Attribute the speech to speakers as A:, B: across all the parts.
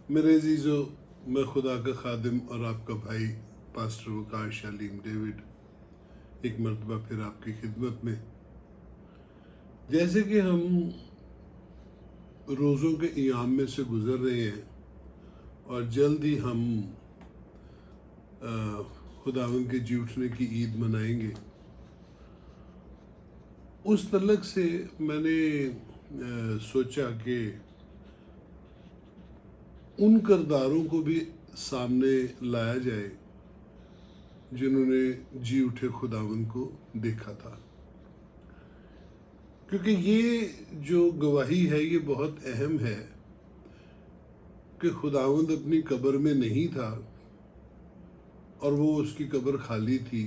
A: मेरे अजीज़ों, मैं खुदा का खादिम और आपका भाई पास्टर वकार शालीम डेविड एक मरतबा फिर आपकी खिदमत में। जैसे कि हम रोज़ों के ईयाम में से गुज़र रहे हैं और जल्द ही हम खुदावंद के जी उठने की ईद मनाएंगे, उस तलक से मैंने सोचा कि उन किरदारों को भी सामने लाया जाए जिन्होंने जी उठे खुदावंद को देखा था, क्योंकि ये जो गवाही है ये बहुत अहम है कि खुदावंद अपनी कब्र में नहीं था और वो उसकी कब्र खाली थी।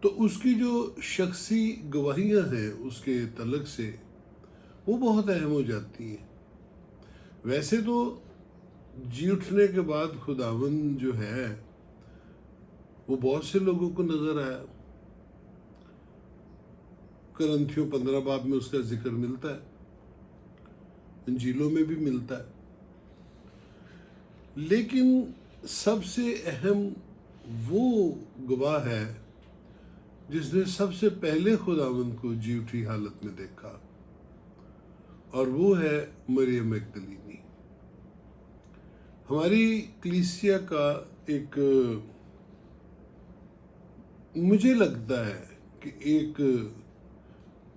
A: तो उसकी जो शख्सी गवाहियां हैं उसके तलक से वो बहुत अहम हो जाती हैं। वैसे तो जी उठने के बाद खुदावंद जो है वो बहुत से लोगों को नजर आया। करंथियों 15 बाब में उसका जिक्र मिलता है, इंजीलों में भी मिलता है, लेकिन सबसे अहम वो गवाह है जिसने सबसे पहले खुदावंद को जी उठी हालत में देखा, और वो है मरियम मगदलीनी। हमारी कलीसिया का एक, मुझे लगता है कि एक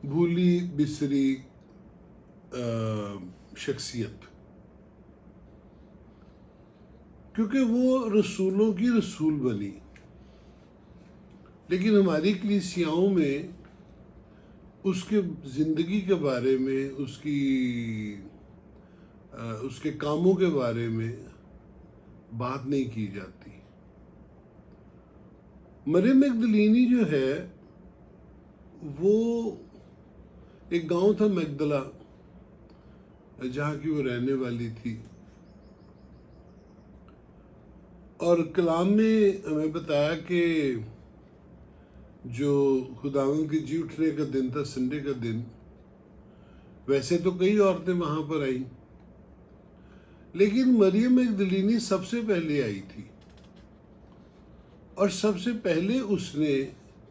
A: भूली बिसरी शख्सियत, क्योंकि वो रसूलों की रसूल बनी, लेकिन हमारी कलीसियाओं में उसके ज़िंदगी के बारे में, उसके कामों के बारे में बात नहीं की जाती। मरियम मगदलीनी जो है वो एक गांव था मगदला, जहाँ की वो रहने वाली थी, और कलाम में हमें बताया कि जो खुदावंद के जी उठने का दिन था, संडे का दिन, वैसे तो कई औरतें वहां पर आई, लेकिन मरियम मगदलीनी सबसे पहले आई थी और सबसे पहले उसने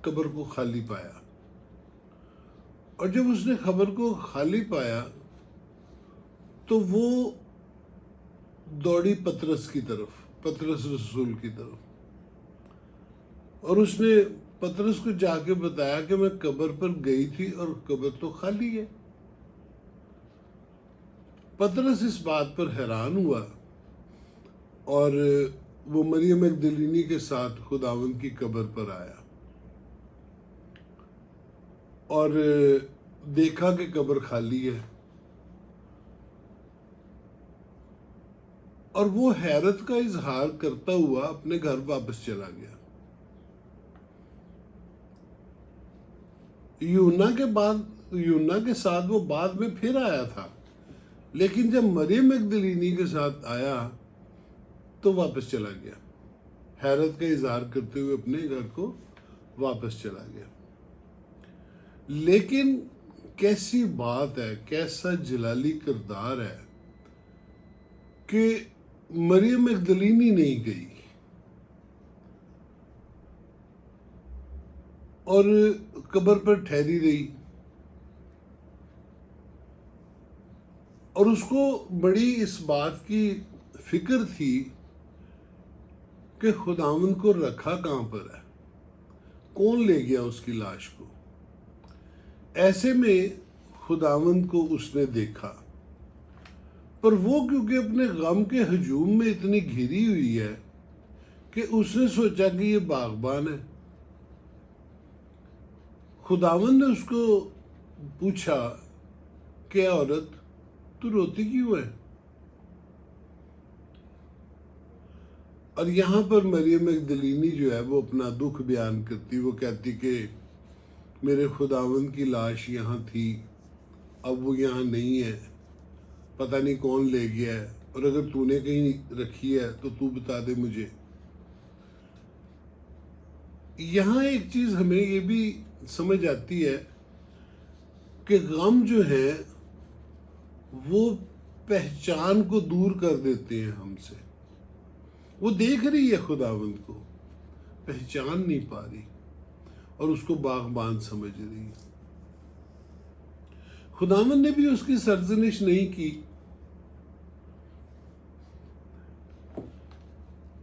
A: कब्र को खाली पाया। और जब उसने खबर को खाली पाया तो वो दौड़ी पतरस की तरफ, पतरस रसूल की तरफ, और उसने पतरस को जाके बताया कि मैं कब्र पर गई थी और कब्र तो खाली है। पतरस इस बात पर हैरान हुआ और वो मरियम मगदलीनी के साथ खुदावंद की कब्र पर आया और देखा कि कब्र खाली है, और वो हैरत का इजहार करता हुआ अपने घर वापस चला गया। यूना के साथ वो बाद में फिर आया था, लेकिन जब मरियम मगदलीनी के साथ आया तो वापस चला गया, हैरत का इजहार करते हुए अपने घर को वापस चला गया। लेकिन कैसी बात है, कैसा जलाली किरदार है कि मरियम मगदलीनी नहीं गई और कब्र पर ठहरी रही, और उसको बड़ी इस बात की फिक्र थी कि खुदावंद को रखा कहां पर है, कौन ले गया उसकी लाश को। ऐसे में खुदावंद को उसने देखा, पर वो क्योंकि अपने गम के हजूम में इतनी घिरी हुई है कि उसने सोचा कि ये बागबान है। खुदावंद ने उसको पूछा कि औरत, तू रोती क्यों है? और यहाँ पर मरियम मगदलीनी जो है वो अपना दुख बयान करती, वो कहती कि मेरे खुदावंद की लाश यहाँ थी, अब वो यहाँ नहीं है, पता नहीं कौन ले गया है, और अगर तूने कहीं रखी है तो तू बता दे मुझे। यहाँ एक चीज हमें ये भी समझ आती है कि गम जो है वो पहचान को दूर कर देते हैं हमसे। वो देख रही है खुदावंद को, पहचान नहीं पा रही और उसको बागबान समझ रही है। खुदावंद ने भी उसकी सरजनिश नहीं की,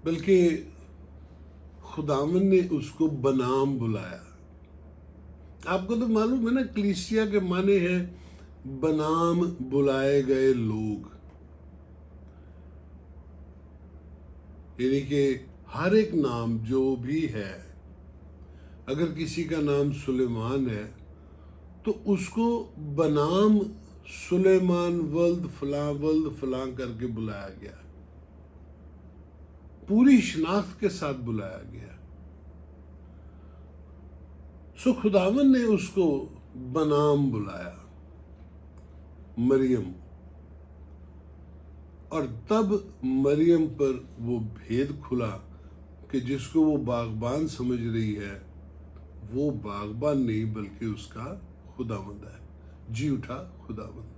A: बल्कि खुदावंद ने उसको बनाम बुलाया। आपको तो मालूम है ना, क्लीसिया के माने हैं बनाम बुलाए गए लोग, यानी कि हर एक नाम जो भी है, अगर किसी का नाम सुलेमान है तो उसको बनाम सुलेमान वल्द फलां करके बुलाया गया, पूरी शनाख्त के साथ बुलाया गया। सो खुदावन ने उसको बनाम बुलाया, मरियम, और तब मरियम पर वो भेद खुला कि जिसको वो बागबान समझ रही है वो बागबान नहीं बल्कि उसका खुदावंद है। जी उठा खुदावंद।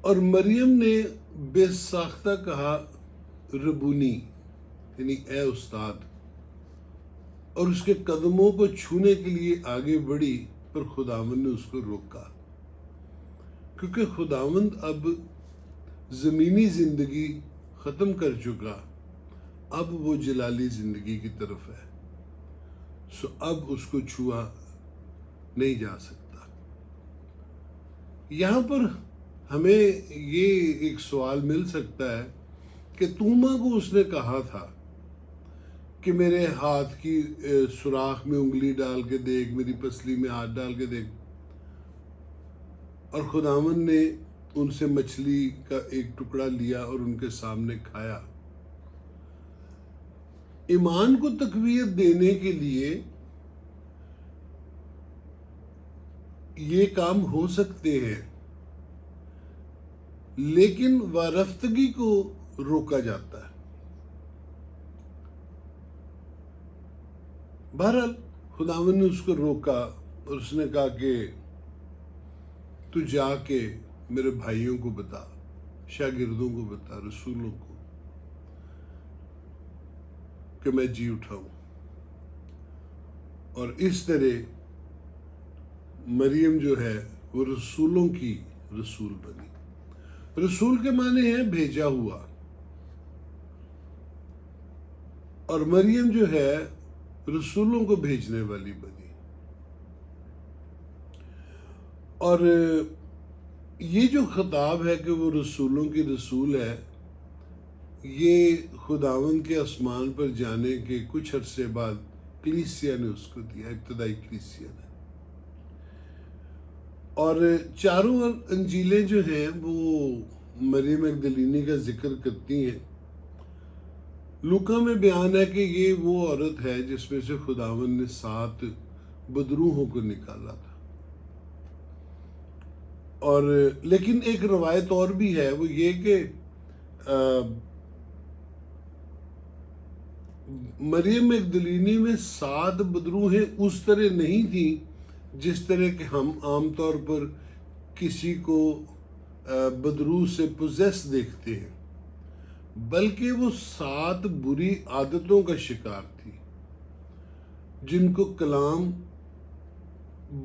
A: और मरियम ने बेसाख्ता कहा रबूनी, यानी ए उस्ताद, और उसके कदमों को छूने के लिए आगे बढ़ी, पर खुदावंद ने उसको रोका, क्योंकि खुदावंद अब ज़मीनी ज़िंदगी ख़त्म कर चुका, अब वो जलाली ज़िंदगी की तरफ है। सो अब उसको छुआ नहीं जा सकता। यहाँ पर हमें ये एक सवाल मिल सकता है कि तूमा को उसने कहा था कि मेरे हाथ की सुराख में उंगली डाल के देख, मेरी पसली में हाथ डाल के देख, और खुदावन ने उनसे मछली का एक टुकड़ा लिया और उनके सामने खाया। ईमान को तकवीयत देने के लिए ये काम हो सकते हैं, लेकिन वारफ्तगी को रोका जाता है। बहरहाल खुदावन ने उसको रोका और उसने कहा कि तू जाके मेरे भाइयों को बता, शागिर्दों को बता, रसूलों को, कि मैं जी उठा हूं। और इस तरह मरियम जो है वो रसूलों की रसूल बनी। रसूल के माने हैं भेजा हुआ, और मरियम जो है रसूलों को भेजने वाली बनी। और ये जो खिताब है कि वो रसूलों की रसूल है, ये खुदावन के आसमान पर जाने के कुछ अरसे बाद कलीसिया ने उसको दिया, इब्तदाई कलीसिया ने। और चारों अंजीलें जो हैं वो मरियम मगदलीनी का जिक्र करती हैं। लूका में बयान है कि ये वो औरत है जिसमें से खुदावन ने 7 बदरूहों को निकाला था। और लेकिन एक रवायत और भी है, वो ये कि मरियम मगदलीनी में 7 बदरूहें उस तरह नहीं थी जिस तरह के हम आमतौर पर किसी को बदरूह से पोजेस देखते हैं, बल्कि वो 7 बुरी आदतों का शिकार थी जिनको कलाम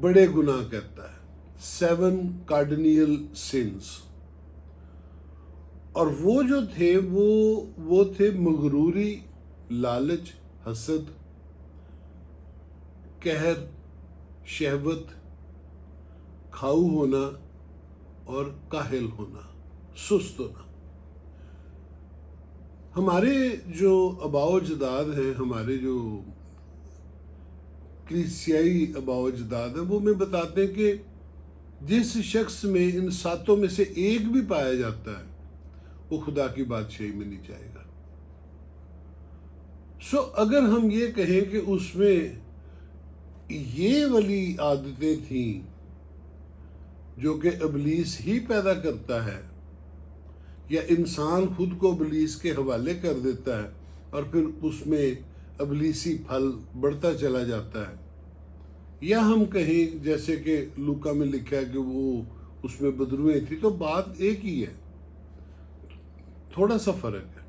A: बड़े गुनाह कहता है, 7 कार्डिनियल सिंस। और वो जो थे वो थे मगरूरी, लालच, हसद, कहर, शहवत, खाऊ होना और काहिल होना, सुस्त होना। हमारे जो अबाओ जदाद हैं, हमारे जो कलीसियाई अबाओ जदाद हैं, वो हमें बताते हैं कि जिस शख्स में इन 7 में से एक भी पाया जाता है वो खुदा की बादशाही में नहीं जाएगा। सो अगर हम ये कहें कि उसमें ये वाली आदतें थीं जो कि इब्लीस ही पैदा करता है, या इंसान खुद को इब्लीस के हवाले कर देता है और फिर उसमें इब्लीसी फल बढ़ता चला जाता है, या हम कहें जैसे कि लूका में लिखा है कि वो उसमें बदरुएं थी, तो बात एक ही है, थोड़ा सा फर्क है।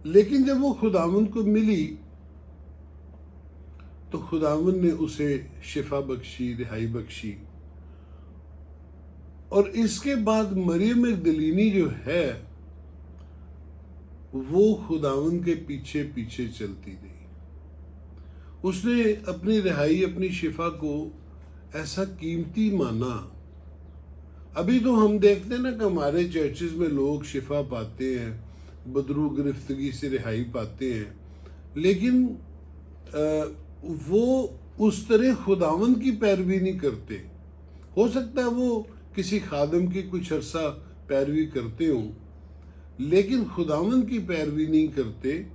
A: लेकिन जब वो खुदावंद को मिली तो खुदावंद ने उसे शिफा बख्शी, रिहाई बख्शी। और इसके बाद मरियम मगदलीनी जो है वो खुदावंद के पीछे पीछे चलती रही। उसने अपनी रिहाई, अपनी शिफा को ऐसा कीमती माना। अभी तो हम देखते हैं ना कि हमारे चर्चेस में लोग शिफा पाते हैं, बदरू गिरफ्तगी से रिहाई पाते हैं, लेकिन वो उस तरह खुदावंद की पैरवी नहीं करते। हो सकता है वो किसी खादम की कुछ अरसा पैरवी करते हों, लेकिन खुदावंद की पैरवी नहीं करते,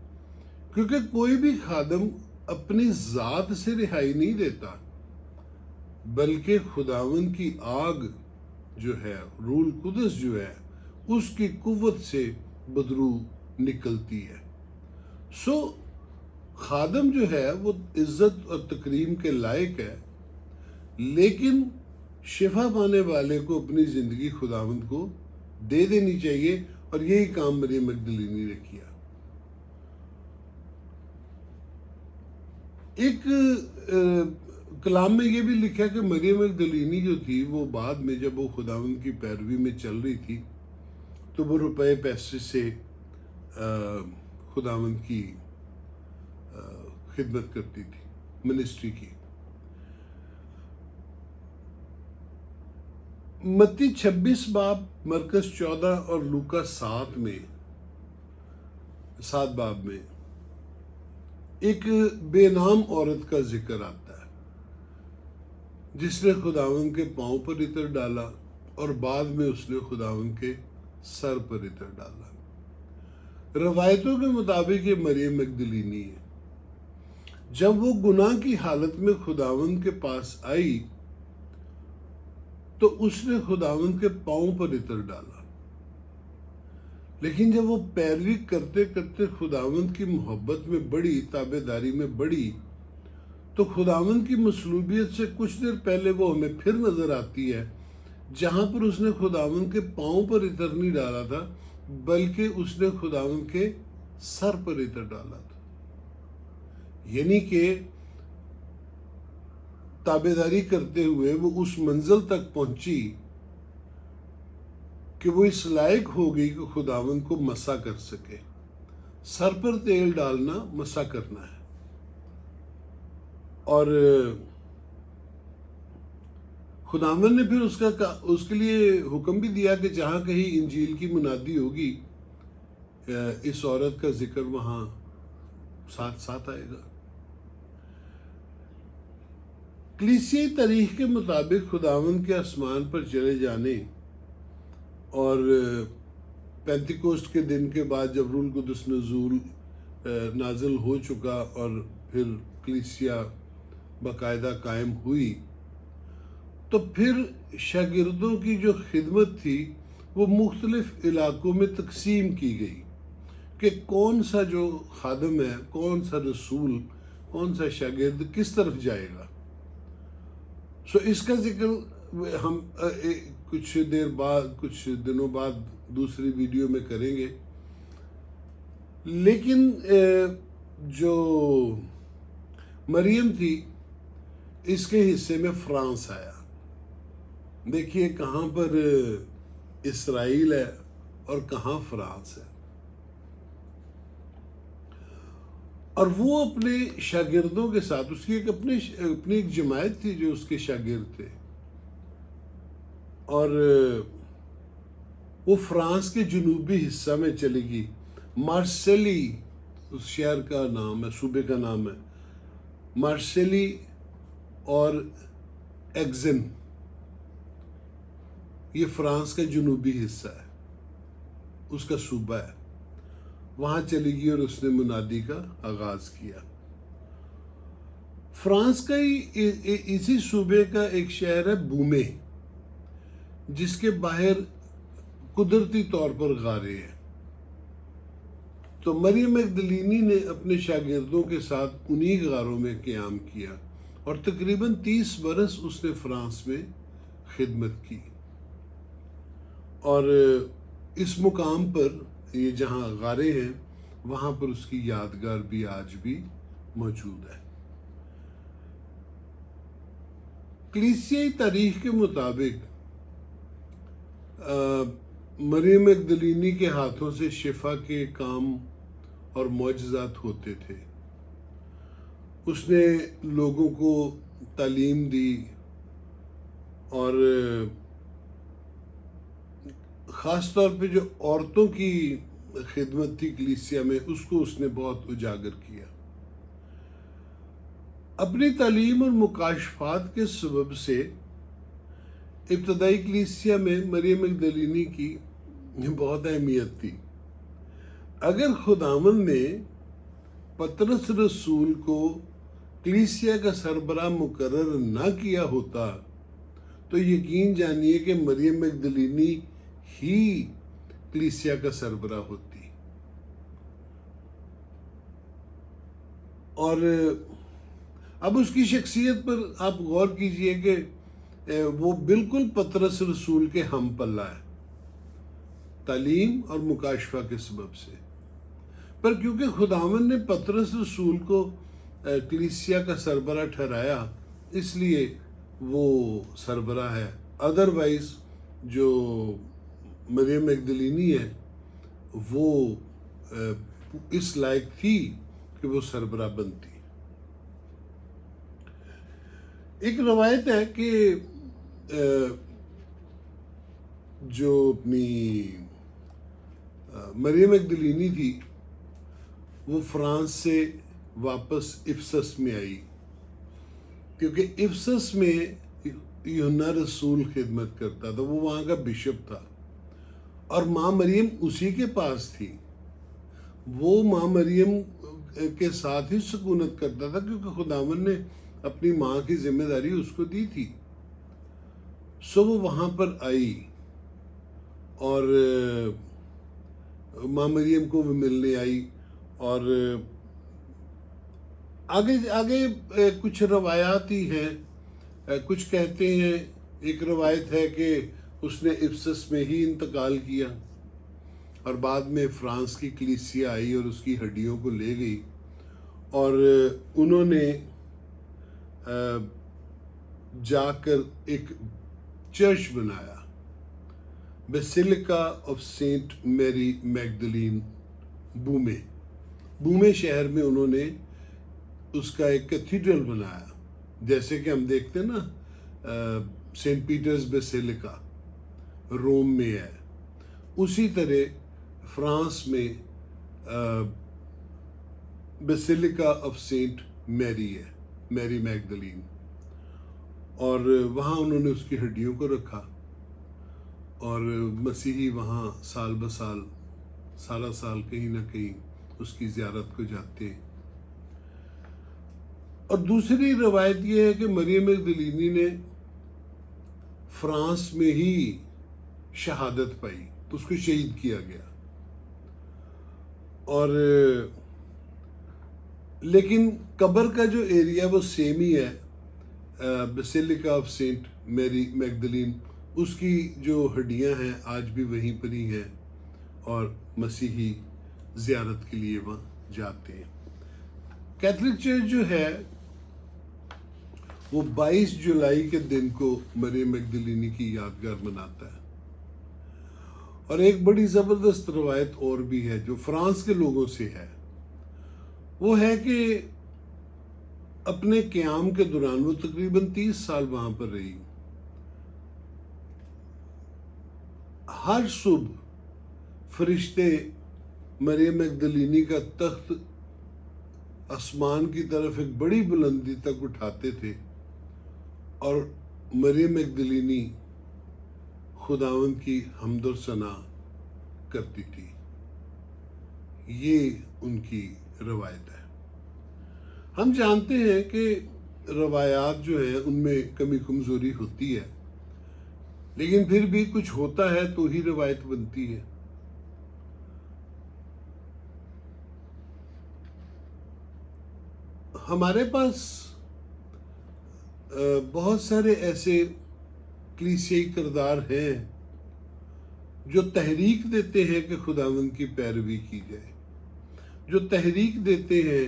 A: क्योंकि कोई भी खादम अपनी ज़ात से रिहाई नहीं देता, बल्कि खुदावंद की आग जो है, रूल कुदस जो है, उसकी कुव्वत से बदरू निकलती है। सो खादम जो है वो इज्जत और तकरीम के लायक है, लेकिन शिफा पाने वाले को अपनी ज़िंदगी खुदावंद को दे देनी चाहिए, और यही काम मरियम मगदलीनी ने किया। एक कलाम में ये भी लिखा कि मरियम मगदलीनी जो थी वो बाद में जब वो खुदावंद की पैरवी में चल रही थी तो वो रुपए पैसे से खुदावंद की खिदमत करती थी, मिनिस्ट्री की। मत्ती 26 बाब, मरकस 14 और लूका 7 बाब में एक बेनाम औरत का जिक्र आता है जिसने खुदावंद के पांव पर इत्र डाला और बाद में उसने खुदावंद के सर पर इत्र डाला। रवायतों के मुताबिक ये मरियम मगदलीनी है। जब वो गुनाह की हालत में खुदावंद के पास आई तो उसने खुदावंद के पांव पर इत्र डाला, लेकिन जब वो पैरवी करते करते खुदावंद की मोहब्बत में बढ़ी, ताबेदारी में बढ़ी, तो खुदावंद की मसलूबियत से कुछ देर पहले वो हमें फिर नजर आती है, जहां पर उसने खुदावंद के पांव पर इत्र नहीं डाला था, बल्कि उसने खुदावंद के सर पर इत्र डाला था। यानी कि ताबेदारी करते हुए वो उस मंजिल तक पहुंची कि वो इस लायक हो गई कि खुदावंद को मसा कर सके। सर पर तेल डालना मसा करना है। और खुदावंद ने फिर उसके लिए हुक्म भी दिया कि जहां कहीं इंजील की मुनादी होगी, इस औरत का जिक्र वहां साथ साथ आएगा। कलीसियाई तारीख के मुताबिक खुदावंद के आसमान पर चले जाने और पेंतिकोस्ट के दिन के बाद जब रूल कुदस नज़ूल नाजिल हो चुका और फिर कलीसिया बाकायदा कायम हुई, तो फिर शागिर्दों की जो खिदमत थी वो मुख्तलिफ इलाकों में तकसीम की गई कि कौन सा जो खादम है, कौन सा रसूल, कौन सा शागिर्द किस तरफ जाएगा। सो इसका जिक्र हम कुछ देर बाद, कुछ दिनों बाद दूसरी वीडियो में करेंगे। लेकिन जो मरियम थी, इसके हिस्से में फ्रांस आया। देखिए कहाँ पर इसराइल है और कहाँ फ्रांस है। और वो अपने शागिर्दों के साथ, उसकी अपनी एक जमायत थी जो उसके शागिर्द थे, और वो फ्रांस के जनूबी हिस्सा में चली गई। मार्सेली उस शहर का नाम है, सूबे का नाम है मार्सेली, और एग्जन ये फ्रांस का जनूबी हिस्सा है, उसका सूबा है। वहां चली गई और उसने मुनादी का आगाज किया। फ्रांस का ही इसी सूबे का एक शहर है बूमे, जिसके बाहर कुदरती तौर पर गारे हैं। तो मरियम मगदलीनी ने अपने शागिर्दों के साथ उन्हीं गारों में क़याम किया और तकरीबन 30 बरस उसने फ्रांस में खिदमत की। और इस मुकाम पर, ये जहाँ गारे हैं, वहाँ पर उसकी यादगार भी आज भी मौजूद है। कलीसियाई तारीख के मुताबिक मरियम मगदलीनी के हाथों से शिफा के काम और मौजज़ात होते थे। उसने लोगों को तालीम दी और ख़ास तौर पे जो औरतों की खिदमत थी कलीसिया में, उसको उसने बहुत उजागर किया। अपनी तालीम और मुकाशफात के सबब से इब्तदाई कलीसिया में मरियम मगदलीनी की बहुत अहमियत थी। अगर खुदावंद ने पतरस रसूल को कलीसिया का सरबराह मुकर्रर ना किया होता तो यकीन जानिए कि मरियम मगदलीनी ही कलीसिया का सरबराह होती। और अब उसकी शख्सियत पर आप गौर कीजिए कि वो बिल्कुल पतरस रसूल के हम पल्ला है तालीम और मुकाशफा के सबब से। पर क्योंकि खुदावंद ने पतरस रसूल को कलीसिया का सरबराह ठहराया, इसलिए वो सरबराह है। अदरवाइज जो मरियम मगदलीनी है वो इस लायक थी कि वो सरबराह बनती। एक रवायत है कि जो अपनी मरियम मगदलीनी थी वो फ्रांस से वापस इफसस में आई, क्योंकि इफसस में यूहन्ना रसूल खिदमत करता था, वो वहाँ का बिशप था और माँ मरियम उसी के पास थी। वो माँ मरियम के साथ ही सुकूनत करता था क्योंकि खुदावंद ने अपनी माँ की जिम्मेदारी उसको दी थी। सो वो वहाँ पर आई और माँ मरियम को वो मिलने आई। और आगे आगे कुछ रवायात ही हैं। कुछ कहते हैं, एक रवायत है कि उसने इफसस में ही इंतकाल किया और बाद में फ्रांस की कलीसिया आई और उसकी हड्डियों को ले गई और उन्होंने जाकर एक चर्च बनाया, बेसिलिका ऑफ सेंट मैरी मैगदलीन बूमे शहर में उन्होंने उसका एक कैथीड्रल बनाया। जैसे कि हम देखते हैं ना सेंट पीटर्स बेसिलिका रोम में है, उसी तरह फ्रांस में बेसिलिका ऑफ सेंट मैरी है, मैरी मैगदलीन, और वहाँ उन्होंने उसकी हड्डियों को रखा और मसीही वहाँ साल ब साल सारा साल कहीं ना कहीं उसकी ज़ियारत को जाते हैं। और दूसरी रवायत यह है कि मरियम मगदलीनी ने फ्रांस में ही शहादत पाई, उसको शहीद किया गया। और लेकिन कब्र का जो एरिया वो सेम ही है, बेसिलिका ऑफ सेंट मैरी मैगदलीन, उसकी जो हड्डियां हैं आज भी वहीं पर ही हैं और मसीही ज़ियारत के लिए वहाँ जाते हैं। कैथलिक चर्च जो है वो 22 जुलाई के दिन को मरियम मगदलीनी की यादगार मनाता है। और एक बड़ी ज़बरदस्त रवायत और भी है जो फ्रांस के लोगों से है, वो है कि अपने क़याम के दौरान वो तकरीबन 30 साल वहाँ पर रही। हर सुबह फरिश्ते मरियम मगदलीनी का तख्त आसमान की तरफ एक बड़ी बुलंदी तक उठाते थे और मरियम मगदलीनी खुदावंद की हम्द और सना करती थी। ये उनकी रवायत है। हम जानते हैं कि रवायात जो है उनमें कमी कमज़ोरी होती है, लेकिन फिर भी कुछ होता है तो ही रवायत बनती है। हमारे पास बहुत सारे ऐसे क्लीसियाई किरदार हैं जो तहरीक देते हैं कि खुदावंद की पैरवी की जाए, जो तहरीक देते हैं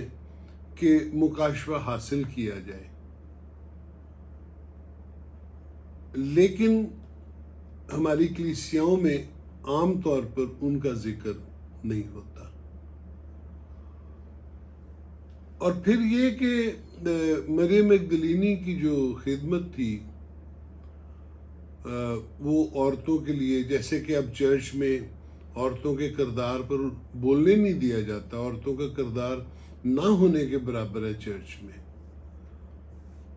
A: कि मुकाशवा हासिल किया जाए, लेकिन हमारी कलीसियाओं में आम तौर पर उनका जिक्र नहीं होता। और फिर ये कि मरियम मगदलीनी की जो खिदमत थी वो औरतों के लिए, जैसे कि अब चर्च में औरतों के किरदार पर बोलने नहीं दिया जाता, औरतों का किरदार ना होने के बराबर है चर्च में,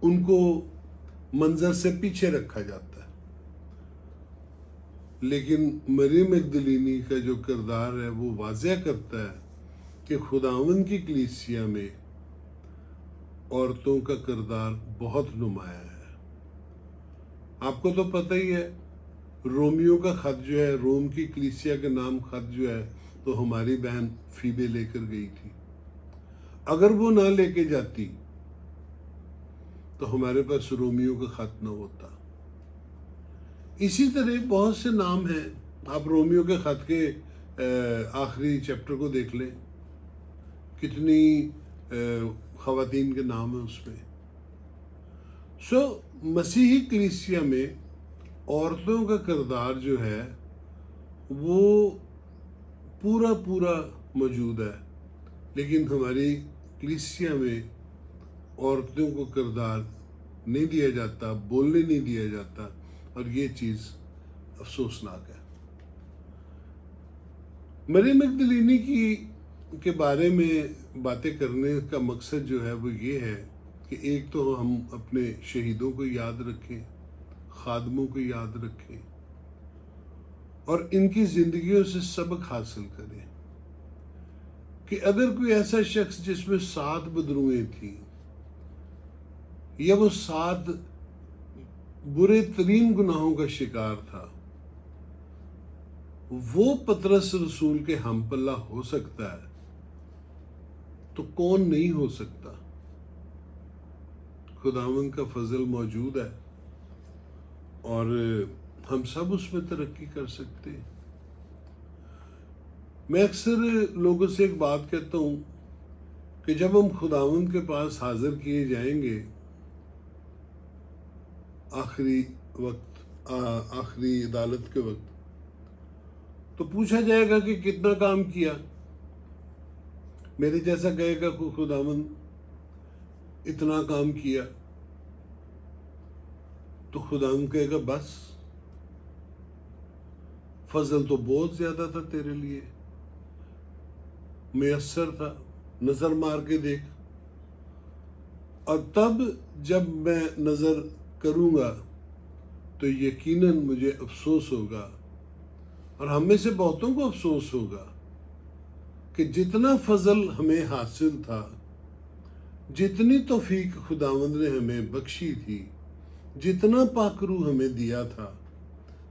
A: उनको मंजर से पीछे रखा जाता है। लेकिन मरियम मगदलीनी का जो किरदार है वो वाज़ह करता है कि खुदावंद की कलीसिया में औरतों का किरदार बहुत नुमाया है। आपको तो पता ही है, रोमियो का खत जो है, रोम की कलीसिया के नाम खत जो है, तो हमारी बहन फीबे लेकर गई थी। अगर वो ना लेके जाती तो हमारे पास रोमियो का खत ना होता। इसी तरह बहुत से नाम हैं। आप रोमियो के खत के आखिरी चैप्टर को देख लें, कितनी ख़वातीन के नाम है उसमें। मसीही कलीसिया में औरतों का किरदार जो है वो पूरा पूरा मौजूद है, लेकिन हमारी कलीसिया में औरतों को किरदार नहीं दिया जाता, बोलने नहीं दिया जाता, और ये चीज़ अफसोसनाक है। मरियम मगदलीनी के बारे में बातें करने का मकसद जो है वो ये है कि एक तो हम अपने शहीदों को याद रखें, खादमों को याद रखें, और इनकी जिंदगियों से सबक हासिल करें कि अगर कोई ऐसा शख्स जिसमें 7 बदरुएं थी, या वो 7 बुरे तरीन गुनाहों का शिकार था, वो पतरस रसूल के हमपल्ला हो सकता है, तो कौन नहीं हो सकता। खुदावंद का फजल मौजूद है और हम सब उसमें तरक्की कर सकते हैं। मैं अक्सर लोगों से एक बात कहता हूं कि जब हम खुदावंद के पास हाजिर किए जाएंगे आखिरी वक्त, आखिरी अदालत के वक्त, तो पूछा जाएगा कि कितना काम किया। मेरे जैसा कहेगा को खुदावंद इतना काम किया, तो खुदावंद कहेगा बस, फजल तो बहुत ज्यादा था तेरे लिए, मुयस्सर था, नजर मार के देख। और तब जब मैं नजर करूंगा तो यकीनन मुझे अफसोस होगा, और हम में से बहुतों को अफसोस होगा कि जितना फजल हमें हासिल था, जितनी तौफीक खुदावंद ने हमें बख्शी थी, जितना पाकरू हमें दिया था,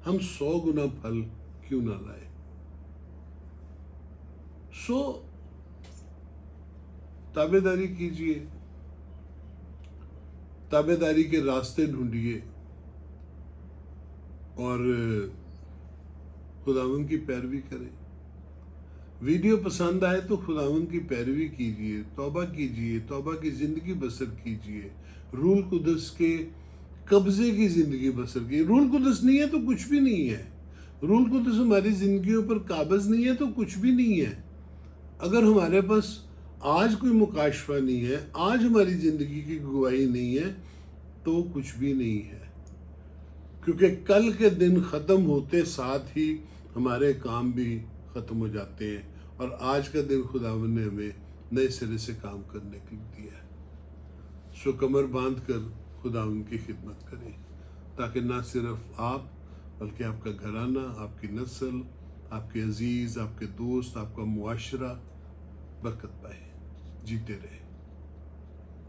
A: हम 100 गुना फल क्यों ना लाए। ताबेदारी कीजिए, ताबेदारी के रास्ते ढूंढिए और खुदावंद की पैरवी करें। वीडियो पसंद आए तो खुदावंद की पैरवी कीजिए, तौबा कीजिए, तौबा की ज़िंदगी बसर कीजिए, रूल कुदस के कब्ज़े की ज़िंदगी बसर कीजिए। रूल कुदस नहीं है तो कुछ भी नहीं है। रूल कुदस हमारी ज़िंदगियों पर काबज़ नहीं है तो कुछ भी नहीं है। अगर हमारे पास आज कोई मुकाशफा नहीं है, आज हमारी ज़िंदगी की गवाही नहीं है, तो कुछ भी नहीं है, क्योंकि कल के दिन ख़त्म होते साथ ही हमारे काम भी ख़त्म हो जाते हैं, और आज का दिन खुदावंद ने हमें नए सिरे से काम करने के लिए दिया है। कमर बांध कर खुदावंद की खिदमत करें, ताकि ना सिर्फ आप बल्कि आपका घराना, आपकी नस्ल, आपके अजीज़, आपके दोस्त, आपका मुआशरा बरकत पाए। जीते रहे।